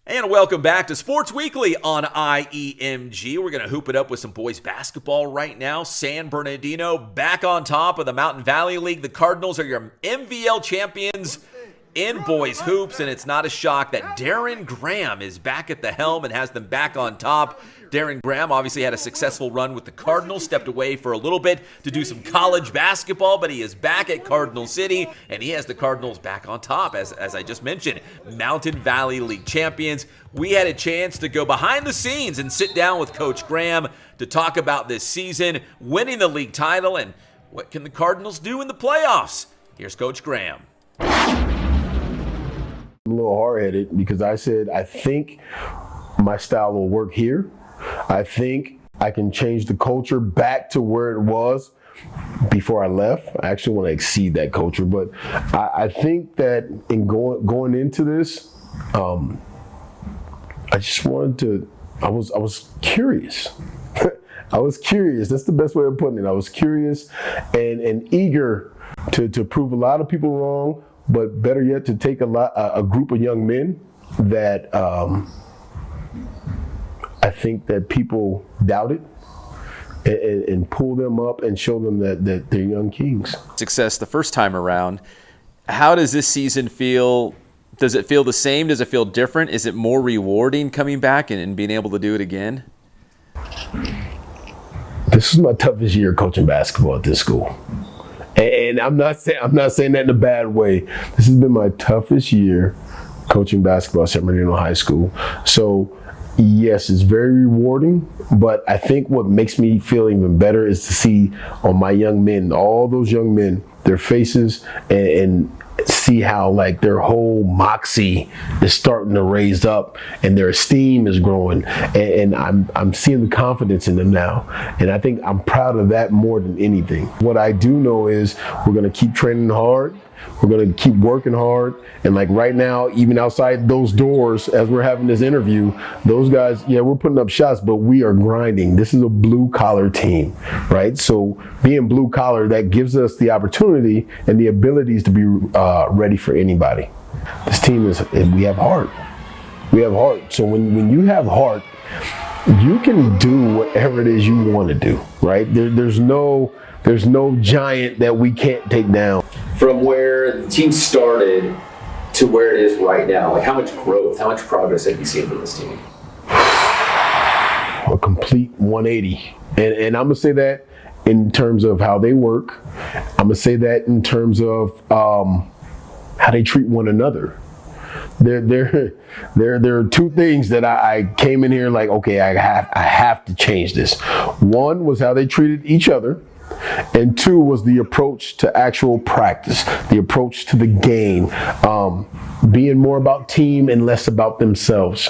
And welcome back to Sports Weekly on IEMG. We're going to hoop it up with some boys basketball right now. San Bernardino back on top of the Mountain Valley League. The Cardinals are your MVL champions in boys hoops, and it's not a shock that Darin Graham is back at the helm and has them back on top. Darin Graham obviously had a successful run with the Cardinals, stepped away for a little bit to do some college basketball, but he is back at Cardinal City, and he has the Cardinals back on top, as I just mentioned, Mountain Valley League champions. We had a chance to go behind the scenes and sit down with Coach Graham to talk about this season, winning the league title, and what can the Cardinals do in the playoffs. Here's Coach Graham. I'm a little hard-headed because I said I think my style will work here. I think I can change the culture back to where it was before I left. I actually want to exceed that culture, but I think that in going into this, I just wanted to. I was curious. I was curious. That's the best way of putting it. I was curious and eager to prove a lot of people wrong, but better yet, to take a group of young men that I think that people doubted and pull them up and show them that they're young kings. Success the first time around. How does this season feel? Does it feel the same? Does it feel different? Is it more rewarding coming back and being able to do it again? This is my toughest year coaching basketball at this school. And I'm not saying that in a bad way. This has been my toughest year coaching basketball at San Bernardino High School. So yes, it's very rewarding, but I think what makes me feel even better is to see on my young men, all those young men, their faces, and see how like their whole moxie is starting to raise up and their esteem is growing, and I'm seeing the confidence in them now, and I think I'm proud of that more than anything. What I do know is we're going to keep training hard. We're going to keep working hard. And like right now, even outside those doors, as we're having this interview, those guys, yeah, we're putting up shots, but we are grinding. This is a blue collar team, right? So being blue collar, that gives us the opportunity and the abilities to be ready for anybody. This team we have heart. We have heart. So when you have heart, you can do whatever it is you want to do, right? There's no giant that we can't take down. From where the team started to where it is right now, like how much growth, how much progress have you seen from this team? A complete 180. And I'm going to say that in terms of how they work. I'm going to say that in terms of how they treat one another. There are two things that I came in here like, okay, I have to change this. One was how they treated each other. And two was the approach to actual practice, the approach to the game, being more about team and less about themselves.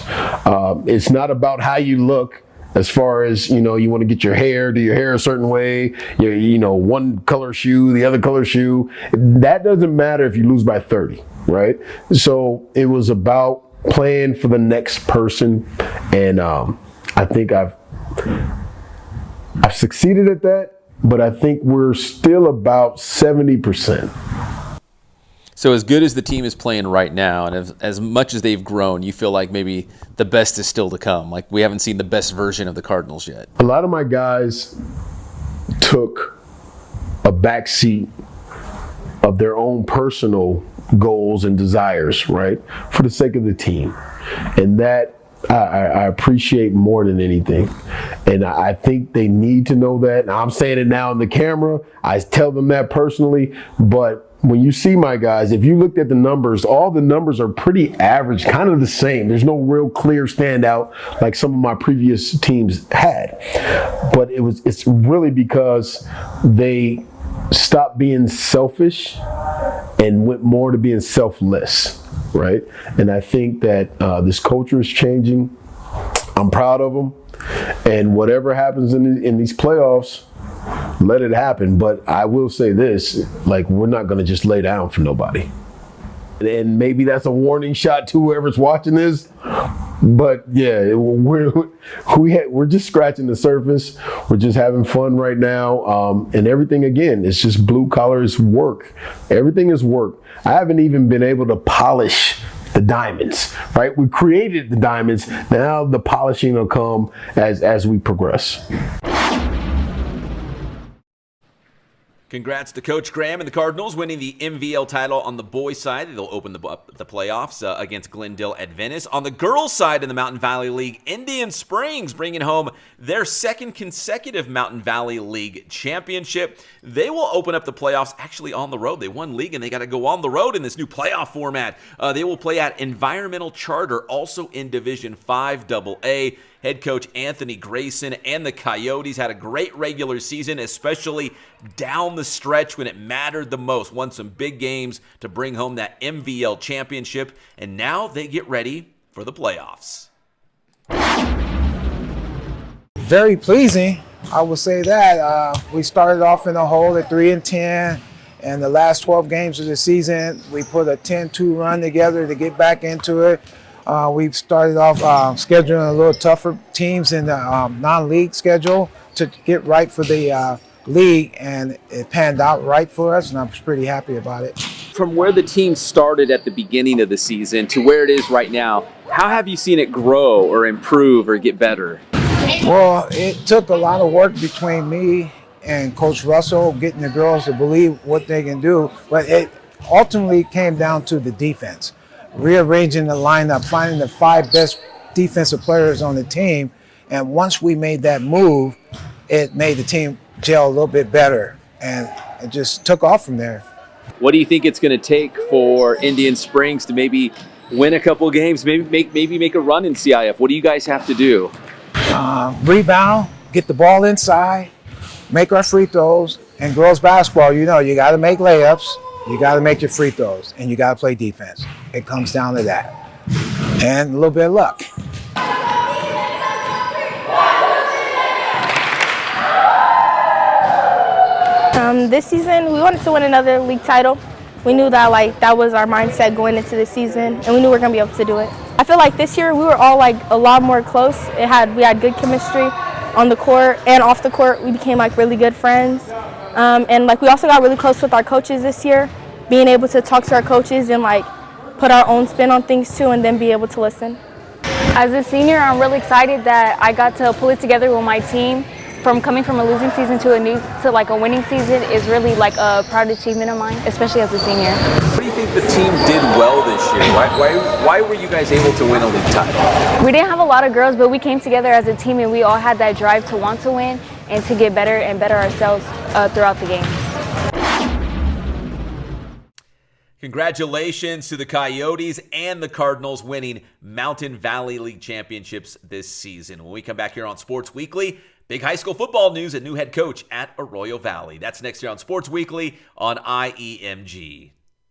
It's not about how you look as far as, you want to get do your hair a certain way, one color shoe, the other color shoe. That doesn't matter if you lose by 30, right? So it was about playing for the next person. And I think I've succeeded at that. But I think we're still about 70%. So as good as the team is playing right now, and as much as they've grown, you feel like maybe the best is still to come. Like we haven't seen the best version of the Cardinals yet. A lot of my guys took a backseat of their own personal goals and desires, right, for the sake of the team. And that I appreciate more than anything. And I think they need to know that. Now, I'm saying it now on the camera. I tell them that personally. But when you see my guys, if you looked at the numbers, all the numbers are pretty average, kind of the same. There's no real clear standout like some of my previous teams had. But it's really because they stopped being selfish and went more to being selfless. Right? And I think that this culture is changing. I'm proud of them. And whatever happens in these playoffs, let it happen. But I will say this, like, we're not going to just lay down for nobody. And maybe that's a warning shot to whoever's watching this. But yeah, we're just scratching the surface. We're just having fun right now. And everything, again, it's just blue collar is work. Everything is work. I haven't even been able to polish the diamonds, right? We created the diamonds. Now the polishing will come as we progress. Congrats to Coach Graham and the Cardinals winning the MVL title on the boys' side. They'll open the playoffs against Glendale at Venice. On the girls' side in the Mountain Valley League, Indian Springs bringing home their second consecutive Mountain Valley League championship. They will open up the playoffs actually on the road. They won league and they got to go on the road in this new playoff format. They will play at Environmental Charter, also in Division 5 AA. Head coach Anthony Grayson and the Coyotes had a great regular season, especially down the stretch when it mattered the most. Won some big games to bring home that MVL championship, and now they get ready for the playoffs. Very pleasing, I would say that. We started off in a hole at 3-10, and the last 12 games of the season, we put a 10-2 run together to get back into it. We've started off scheduling a little tougher teams in the non-league schedule to get right for the league, and it panned out right for us, and I'm pretty happy about it. From where the team started at the beginning of the season to where it is right now, how have you seen it grow or improve or get better? Well, it took a lot of work between me and Coach Russell getting the girls to believe what they can do, but it ultimately came down to the defense. Rearranging the lineup, finding the 5 best defensive players on the team, and once we made that move, it made the team gel a little bit better, and it just took off from there. What do you think it's going to take for Indian Springs to maybe win a couple games, maybe make a run in CIF? What do you guys have to do? Rebound, get the ball inside, make our free throws, and girls basketball, you got to make layups, you got to make your free throws, and you got to play defense. It comes down to that. And a little bit of luck. This season, we wanted to win another league title. We knew that that was our mindset going into the season, and we knew we were going to be able to do it. I feel like this year we were all a lot more close. We had good chemistry on the court and off the court. We became really good friends. And we also got really close with our coaches this year, being able to talk to our coaches and put our own spin on things too, and then be able to listen. As a senior, I'm really excited that I got to pull it together with my team. From coming from a losing season to a winning season is really a proud achievement of mine, especially as a senior. What do you think the team did well this year? Why were you guys able to win a league title? We didn't have a lot of girls, but we came together as a team and we all had that drive to want to win and to get better and better ourselves throughout the games. Congratulations to the Coyotes and the Cardinals winning Mountain Valley League championships this season. When we come back here on Sports Weekly, big high school football news, a new head coach at Arroyo Valley. That's next year on Sports Weekly on IEMG.